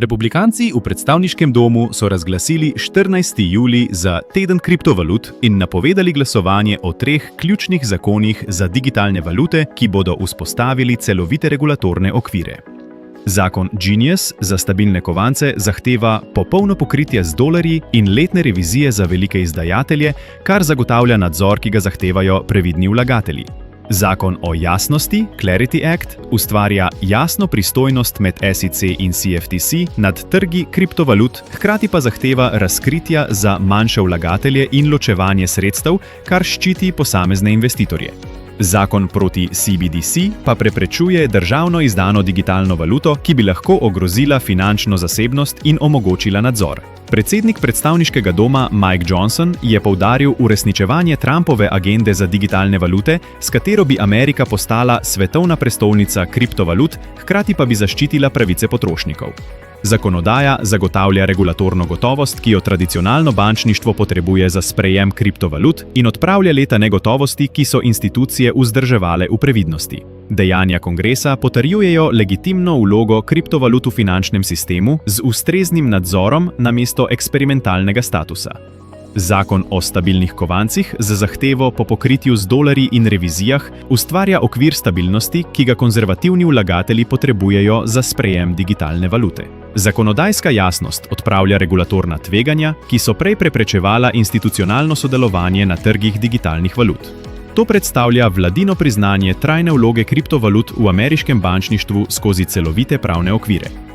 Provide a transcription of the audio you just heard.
Republikanci v predstavniškem domu so razglasili 14. julij za teden kriptovalut in napovedali glasovanje o 3 ključnih zakonih za digitalne valute, ki bodo vzpostavili celovite regulatorne okvire. Zakon Genius za stabilne kovance zahteva popolno pokritje z dolarji in letne revizije za velike izdajatelje, kar zagotavlja nadzor, ki ga zahtevajo previdni vlagatelji. Zakon o jasnosti, Clarity Act, ustvarja jasno pristojnost med SEC in CFTC nad trgi kriptovalut, hkrati pa zahteva razkritja za manjše vlagatelje in ločevanje sredstev, kar ščiti posamezne investitorje. Zakon proti CBDC pa preprečuje državno izdano digitalno valuto, ki bi lahko ogrozila finančno zasebnost in omogočila nadzor. Predsednik predstavniškega doma Mike Johnson je poudaril uresničevanje Trumpove agende za digitalne valute, s katero bi Amerika postala svetovna prestolnica kriptovalut, hkrati pa bi zaščitila pravice potrošnikov. Zakonodaja zagotavlja regulatorno gotovost, ki jo tradicionalno bančništvo potrebuje za sprejem kriptovalut in odpravlja leta negotovosti, ki so institucije vzdrževale v previdnosti. Dejanja kongresa potrjujejo legitimno vlogo kriptovalut v finančnem sistemu z ustreznim nadzorom namesto eksperimentalnega statusa. Zakon o stabilnih kovancih z zahtevo po pokritju z dolarji in revizijah ustvarja okvir stabilnosti, ki ga konzervativni vlagatelji potrebujejo za sprejem digitalne valute. Zakonodajska jasnost odpravlja regulatorna tveganja, ki so prej preprečevala institucionalno sodelovanje na trgih digitalnih valut. To predstavlja vladino priznanje trajne vloge kriptovalut v ameriškem bančništvu skozi celovite pravne okvire.